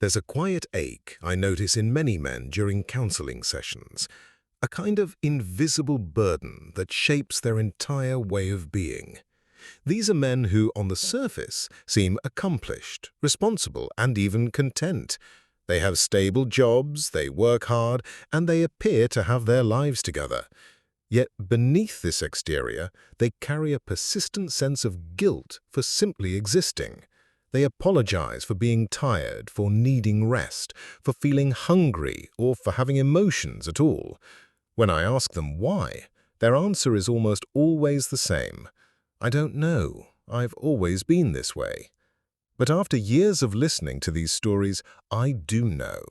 There's a quiet ache I notice in many men during counseling sessions, a kind of invisible burden that shapes their entire way of being. These are men who, on the surface, seem accomplished, responsible, and even content. They have stable jobs, they work hard, and they appear to have their lives together. Yet beneath this exterior, they carry a persistent sense of guilt for simply existing. They apologize for being tired, for needing rest, for feeling hungry, or for having emotions at all. When I ask them why, their answer is almost always the same. I don't know. I've always been this way. But after years of listening to these stories, I do know.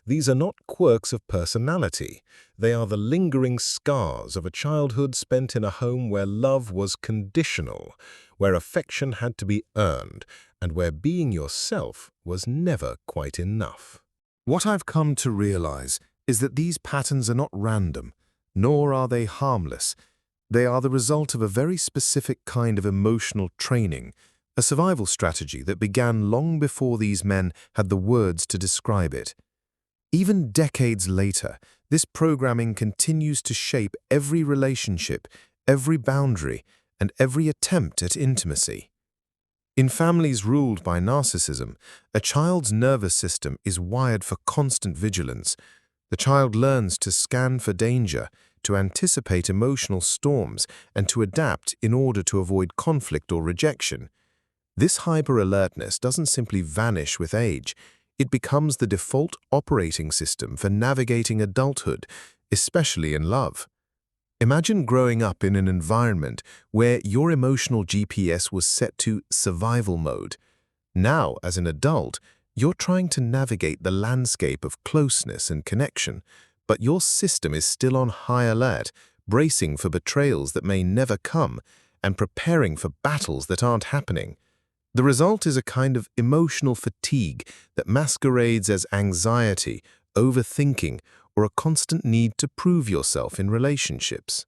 These are not quirks of personality. They are the lingering scars of a childhood spent in a home where love was conditional, where affection had to be earned, and where being yourself was never quite enough. What I've come to realize is that these patterns are not random, nor are they harmless. They are the result of a very specific kind of emotional training, a survival strategy that began long before these men had the words to describe it. Even decades later, this programming continues to shape every relationship, every boundary, and every attempt at intimacy. In families ruled by narcissism, a child's nervous system is wired for constant vigilance. The child learns to scan for danger, to anticipate emotional storms, and to adapt in order to avoid conflict or rejection. This hyper-alertness doesn't simply vanish with age. It becomes the default operating system for navigating adulthood, especially in love. Imagine growing up in an environment where your emotional GPS was set to survival mode. Now, as an adult, you're trying to navigate the landscape of closeness and connection, but your system is still on high alert, bracing for betrayals that may never come, and preparing for battles that aren't happening. The result is a kind of emotional fatigue that masquerades as anxiety, overthinking, or a constant need to prove yourself in relationships.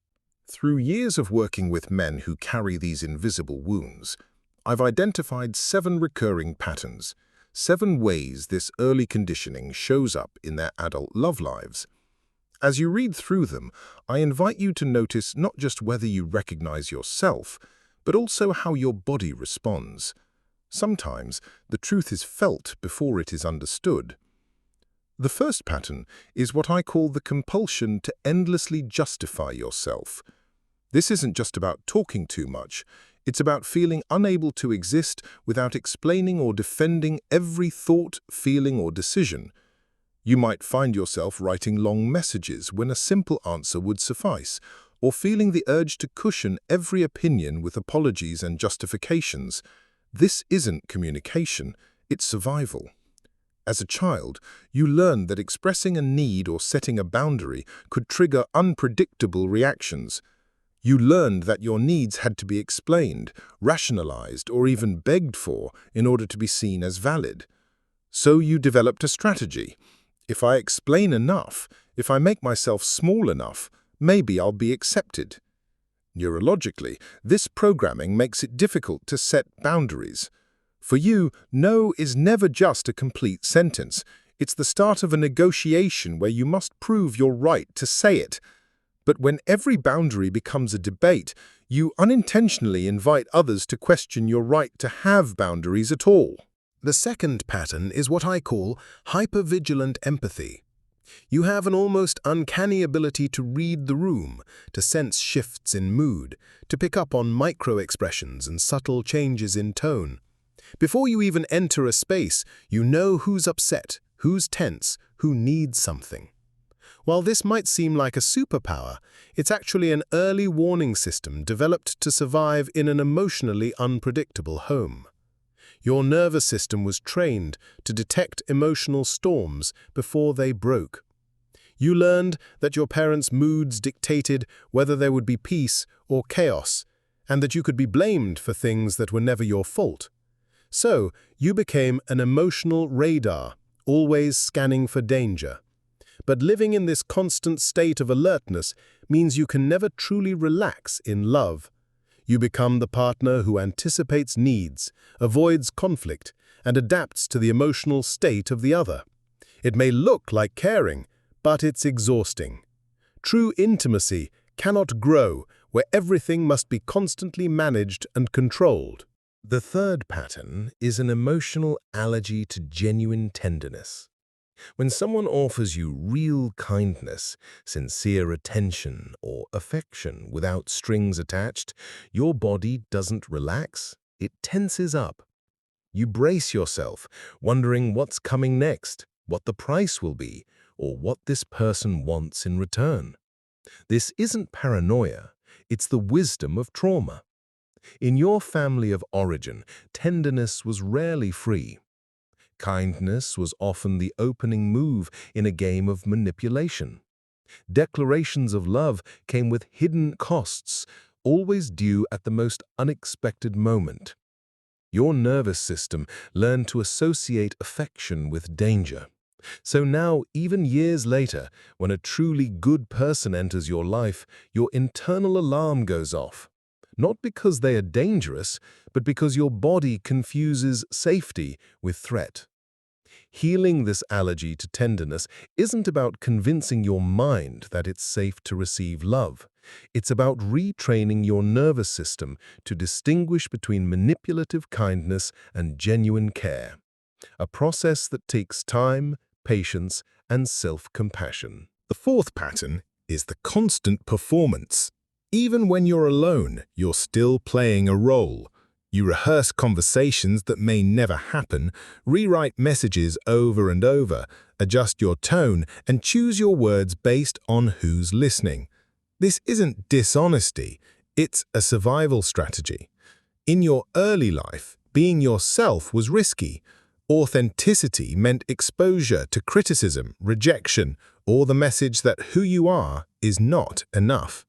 Through years of working with men who carry these invisible wounds, I've identified 7 recurring patterns, 7 ways this early conditioning shows up in their adult love lives. As you read through them, I invite you to notice not just whether you recognize yourself, but also how your body responds. Sometimes the truth is felt before it is understood. The first pattern is what I call the compulsion to endlessly justify yourself. This isn't just about talking too much. It's about feeling unable to exist without explaining or defending every thought, feeling, or decision. You might find yourself writing long messages when a simple answer would suffice, or feeling the urge to cushion every opinion with apologies and justifications. This isn't communication, it's survival. As a child, you learned that expressing a need or setting a boundary could trigger unpredictable reactions. You learned that your needs had to be explained, rationalized, or even begged for in order to be seen as valid. So you developed a strategy. If I explain enough, if I make myself small enough, maybe I'll be accepted. Neurologically, this programming makes it difficult to set boundaries. For you, no is never just a complete sentence. It's the start of a negotiation where you must prove your right to say it. But when every boundary becomes a debate, you unintentionally invite others to question your right to have boundaries at all. The second pattern is what I call hypervigilant empathy. You have an almost uncanny ability to read the room, to sense shifts in mood, to pick up on micro-expressions and subtle changes in tone. Before you even enter a space, you know who's upset, who's tense, who needs something. While this might seem like a superpower, it's actually an early warning system developed to survive in an emotionally unpredictable home. Your nervous system was trained to detect emotional storms before they broke. You learned that your parents' moods dictated whether there would be peace or chaos, and that you could be blamed for things that were never your fault. So, you became an emotional radar, always scanning for danger. But living in this constant state of alertness means you can never truly relax in love. You become the partner who anticipates needs, avoids conflict, and adapts to the emotional state of the other. It may look like caring, but it's exhausting. True intimacy cannot grow where everything must be constantly managed and controlled. The third pattern is an emotional allergy to genuine tenderness. When someone offers you real kindness, sincere attention, or affection without strings attached, your body doesn't relax, it tenses up. You brace yourself, wondering what's coming next, what the price will be, or what this person wants in return. This isn't paranoia, it's the wisdom of trauma. In your family of origin, tenderness was rarely free. Kindness was often the opening move in a game of manipulation. Declarations of love came with hidden costs, always due at the most unexpected moment. Your nervous system learned to associate affection with danger. So now, even years later, when a truly good person enters your life, your internal alarm goes off. Not because they are dangerous, but because your body confuses safety with threat. Healing this allergy to tenderness isn't about convincing your mind that it's safe to receive love. It's about retraining your nervous system to distinguish between manipulative kindness and genuine care. A process that takes time, patience, and self-compassion. The fourth pattern is the constant performance. Even when you're alone, you're still playing a role. You rehearse conversations that may never happen, rewrite messages over and over, adjust your tone, and choose your words based on who's listening. This isn't dishonesty, it's a survival strategy. In your early life, being yourself was risky. Authenticity meant exposure to criticism, rejection, or the message that who you are is not enough.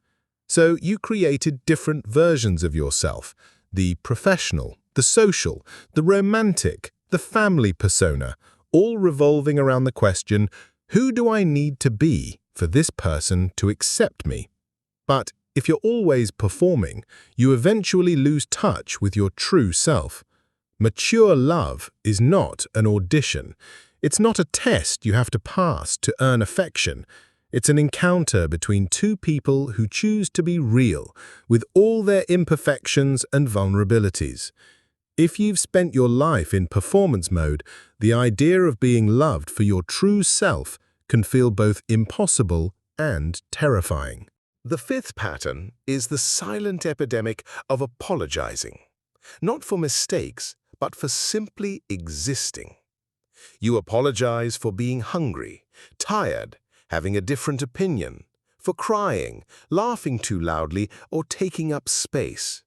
So you created different versions of yourself, the professional, the social, the romantic, the family persona, all revolving around the question, who do I need to be for this person to accept me? But if you're always performing, you eventually lose touch with your true self. Mature love is not an audition. It's not a test you have to pass to earn affection. It's an encounter between two people who choose to be real, with all their imperfections and vulnerabilities. If you've spent your life in performance mode, the idea of being loved for your true self can feel both impossible and terrifying. The fifth pattern is the silent epidemic of apologizing. Not for mistakes, but for simply existing. You apologize for being hungry, tired, having a different opinion, for crying, laughing too loudly, or taking up space.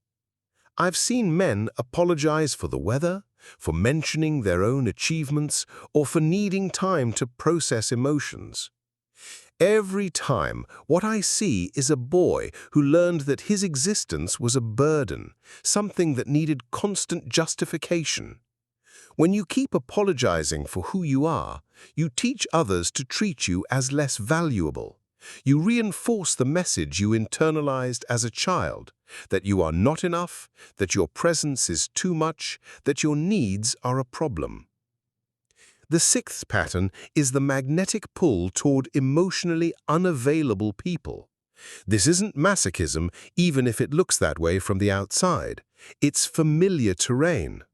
I've seen men apologize for the weather, for mentioning their own achievements, or for needing time to process emotions. Every time, what I see is a boy who learned that his existence was a burden, something that needed constant justification. When you keep apologizing for who you are, you teach others to treat you as less valuable. You reinforce the message you internalized as a child, that you are not enough, that your presence is too much, that your needs are a problem. The sixth pattern is the magnetic pull toward emotionally unavailable people. This isn't masochism, even if it looks that way from the outside. It's familiar terrain.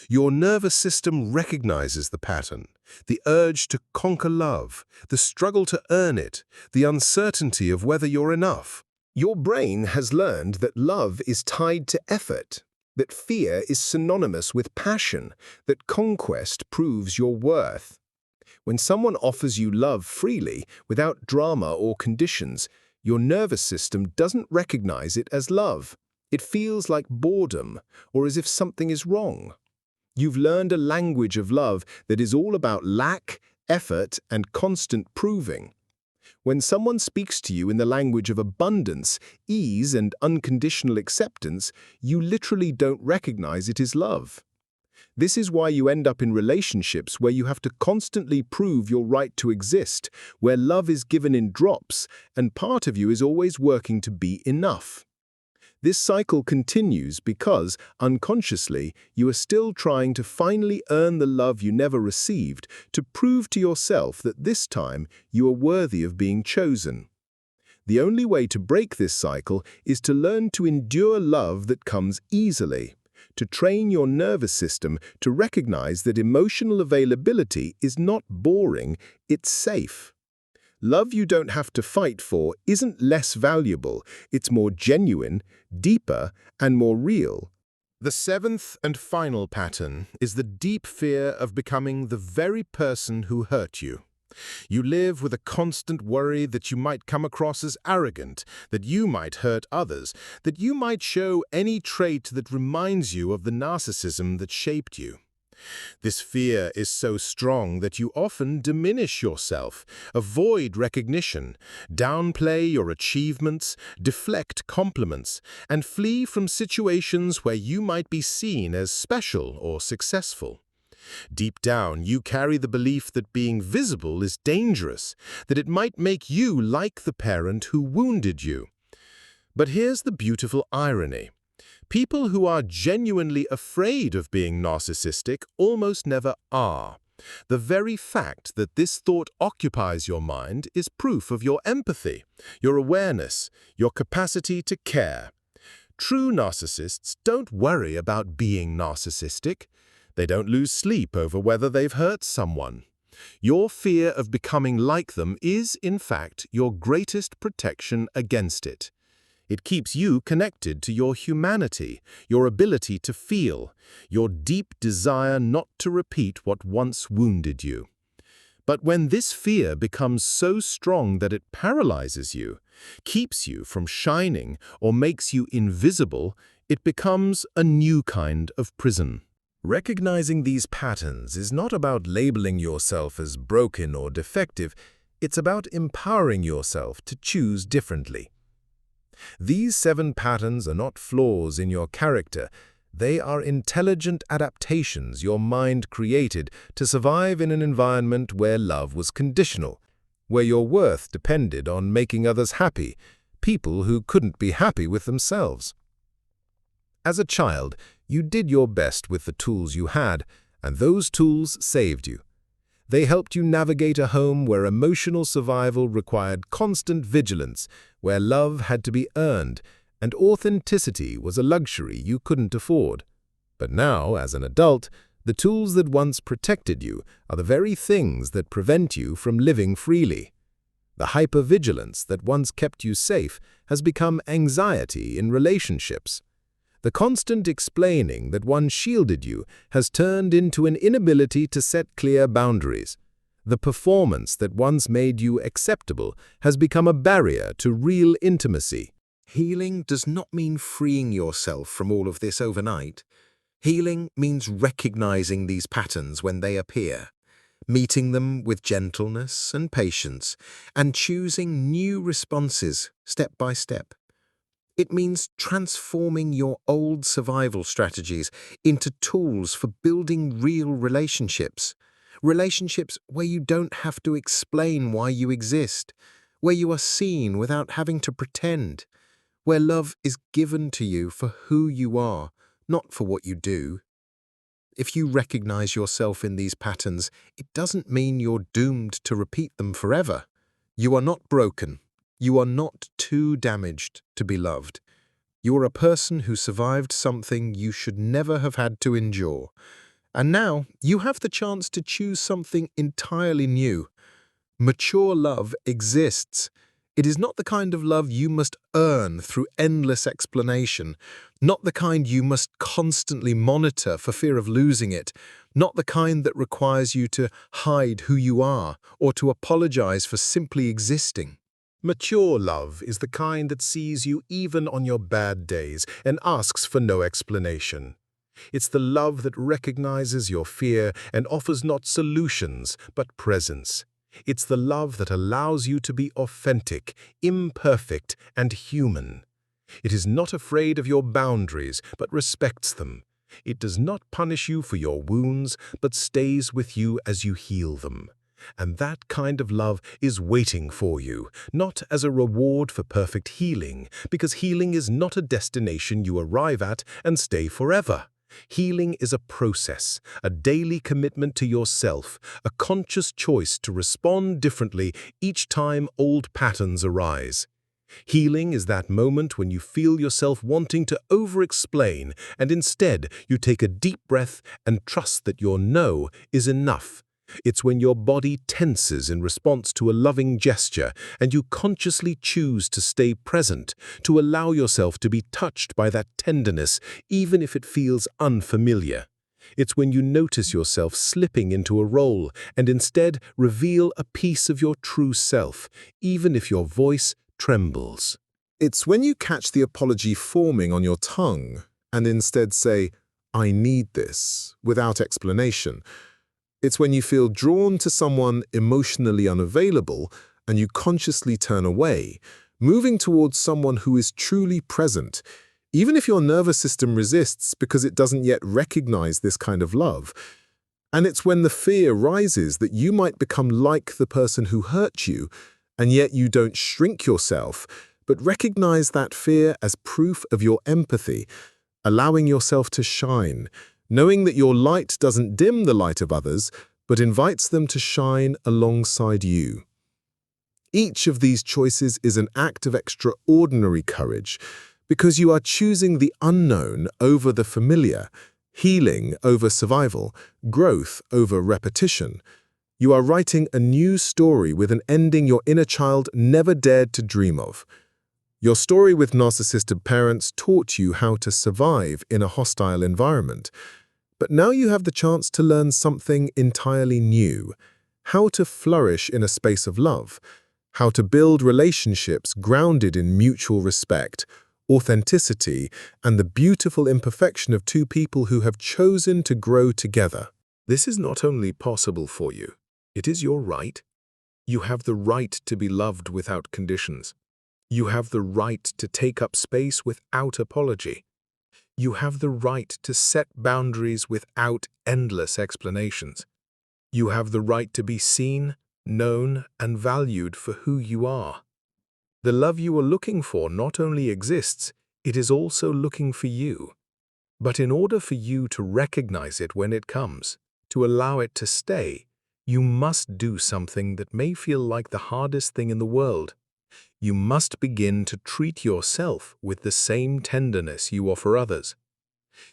Your nervous system recognizes the pattern, the urge to conquer love, the struggle to earn it, the uncertainty of whether you're enough. Your brain has learned that love is tied to effort, that fear is synonymous with passion, that conquest proves your worth. When someone offers you love freely, without drama or conditions, your nervous system doesn't recognize it as love. It feels like boredom, or as if something is wrong. You've learned a language of love that is all about lack, effort, and constant proving. When someone speaks to you in the language of abundance, ease, and unconditional acceptance, you literally don't recognize it as love. This is why you end up in relationships where you have to constantly prove your right to exist, where love is given in drops, and part of you is always working to be enough. This cycle continues because, unconsciously, you are still trying to finally earn the love you never received, to prove to yourself that this time you are worthy of being chosen. The only way to break this cycle is to learn to endure love that comes easily, to train your nervous system to recognize that emotional availability is not boring, it's safe. Love you don't have to fight for isn't less valuable, it's more genuine, deeper, and more real. The seventh and final pattern is the deep fear of becoming the very person who hurt you. You live with a constant worry that you might come across as arrogant, that you might hurt others, that you might show any trait that reminds you of the narcissism that shaped you. This fear is so strong that you often diminish yourself, avoid recognition, downplay your achievements, deflect compliments, and flee from situations where you might be seen as special or successful. Deep down, you carry the belief that being visible is dangerous, that it might make you like the parent who wounded you. But here's the beautiful irony. People who are genuinely afraid of being narcissistic almost never are. The very fact that this thought occupies your mind is proof of your empathy, your awareness, your capacity to care. True narcissists don't worry about being narcissistic. They don't lose sleep over whether they've hurt someone. Your fear of becoming like them is, in fact, your greatest protection against it. It keeps you connected to your humanity, your ability to feel, your deep desire not to repeat what once wounded you. But when this fear becomes so strong that it paralyzes you, keeps you from shining, or makes you invisible, it becomes a new kind of prison. Recognizing these patterns is not about labeling yourself as broken or defective, it's about empowering yourself to choose differently. These 7 patterns are not flaws in your character, they are intelligent adaptations your mind created to survive in an environment where love was conditional, where your worth depended on making others happy, people who couldn't be happy with themselves. As a child, you did your best with the tools you had, and those tools saved you. They helped you navigate a home where emotional survival required constant vigilance, where love had to be earned, and authenticity was a luxury you couldn't afford. But now, as an adult, the tools that once protected you are the very things that prevent you from living freely. The hypervigilance that once kept you safe has become anxiety in relationships. The constant explaining that once shielded you has turned into an inability to set clear boundaries. The performance that once made you acceptable has become a barrier to real intimacy. Healing does not mean freeing yourself from all of this overnight. Healing means recognizing these patterns when they appear, meeting them with gentleness and patience, and choosing new responses step by step. It means transforming your old survival strategies into tools for building real relationships. Relationships where you don't have to explain why you exist, where you are seen without having to pretend, where love is given to you for who you are, not for what you do. If you recognize yourself in these patterns, it doesn't mean you're doomed to repeat them forever. You are not broken. You are not too damaged to be loved. You are a person who survived something you should never have had to endure. And now you have the chance to choose something entirely new. Mature love exists. It is not the kind of love you must earn through endless explanation, not the kind you must constantly monitor for fear of losing it, not the kind that requires you to hide who you are or to apologize for simply existing. Mature love is the kind that sees you even on your bad days and asks for no explanation. It's the love that recognizes your fear and offers not solutions, but presence. It's the love that allows you to be authentic, imperfect, and human. It is not afraid of your boundaries, but respects them. It does not punish you for your wounds, but stays with you as you heal them. And that kind of love is waiting for you, not as a reward for perfect healing, because healing is not a destination you arrive at and stay forever. Healing is a process, a daily commitment to yourself, a conscious choice to respond differently each time old patterns arise. Healing is that moment when you feel yourself wanting to over-explain, and instead you take a deep breath and trust that your no is enough. It's when your body tenses in response to a loving gesture, and you consciously choose to stay present, to allow yourself to be touched by that tenderness, even if it feels unfamiliar. It's when you notice yourself slipping into a role and instead reveal a piece of your true self, even if your voice trembles. It's when you catch the apology forming on your tongue and instead say, "I need this," without explanation. It's when you feel drawn to someone emotionally unavailable and you consciously turn away, moving towards someone who is truly present, even if your nervous system resists because it doesn't yet recognize this kind of love. And it's when the fear rises that you might become like the person who hurt you, and yet you don't shrink yourself, but recognize that fear as proof of your empathy, allowing yourself to shine, knowing that your light doesn't dim the light of others, but invites them to shine alongside you. Each of these choices is an act of extraordinary courage, because you are choosing the unknown over the familiar, healing over survival, growth over repetition. You are writing a new story with an ending your inner child never dared to dream of. Your story with narcissistic parents taught you how to survive in a hostile environment. But now you have the chance to learn something entirely new: how to flourish in a space of love, how to build relationships grounded in mutual respect, authenticity, and the beautiful imperfection of two people who have chosen to grow together. This is not only possible for you, it is your right. You have the right to be loved without conditions. You have the right to take up space without apology. You have the right to set boundaries without endless explanations. You have the right to be seen, known, and valued for who you are. The love you are looking for not only exists, it is also looking for you. But in order for you to recognize it when it comes, to allow it to stay, you must do something that may feel like the hardest thing in the world. You must begin to treat yourself with the same tenderness you offer others.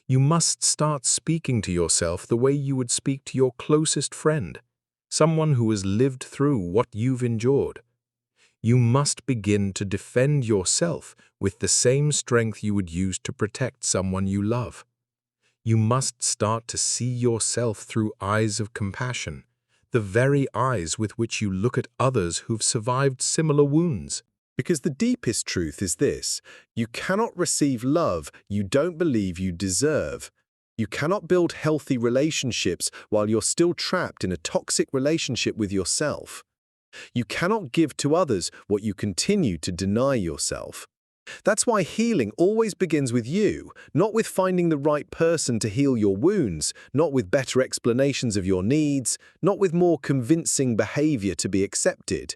You must start speaking to yourself the way you would speak to your closest friend, someone who has lived through what you've endured. You must begin to defend yourself with the same strength you would use to protect someone you love. You must start to see yourself through eyes of compassion, the very eyes with which you look at others who've survived similar wounds. Because the deepest truth is this: you cannot receive love you don't believe you deserve. You cannot build healthy relationships while you're still trapped in a toxic relationship with yourself. You cannot give to others what you continue to deny yourself. That's why healing always begins with you, not with finding the right person to heal your wounds, not with better explanations of your needs, not with more convincing behavior to be accepted.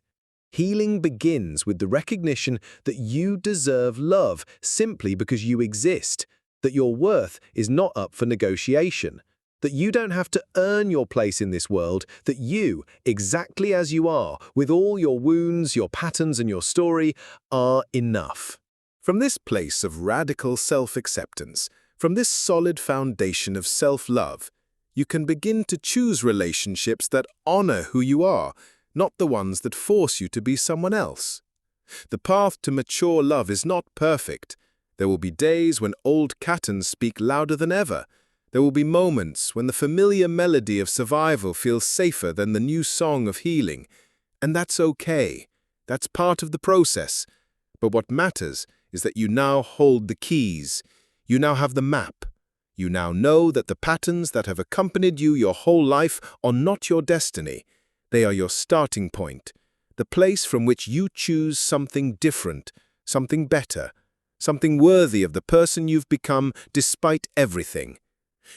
Healing begins with the recognition that you deserve love simply because you exist, that your worth is not up for negotiation, that you don't have to earn your place in this world, that you, exactly as you are, with all your wounds, your patterns, and your story, are enough. From this place of radical self-acceptance, from this solid foundation of self-love, you can begin to choose relationships that honor who you are, not the ones that force you to be someone else. The path to mature love is not perfect. There will be days when old patterns speak louder than ever. There will be moments when the familiar melody of survival feels safer than the new song of healing. And that's okay. That's part of the process. But what matters is that you now hold the keys. You now have the map. You now know that the patterns that have accompanied you your whole life are not your destiny. They are your starting point, the place from which you choose something different, something better, something worthy of the person you've become despite everything.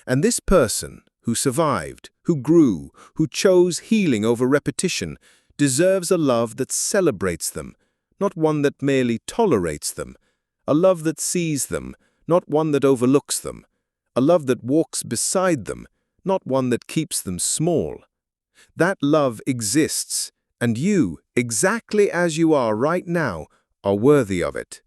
And this person, who survived, who grew, who chose healing over repetition, deserves a love that celebrates them, not one that merely tolerates them. A love that sees them, not one that overlooks them. A love that walks beside them, not one that keeps them small. That love exists, and you, exactly as you are right now, are worthy of it.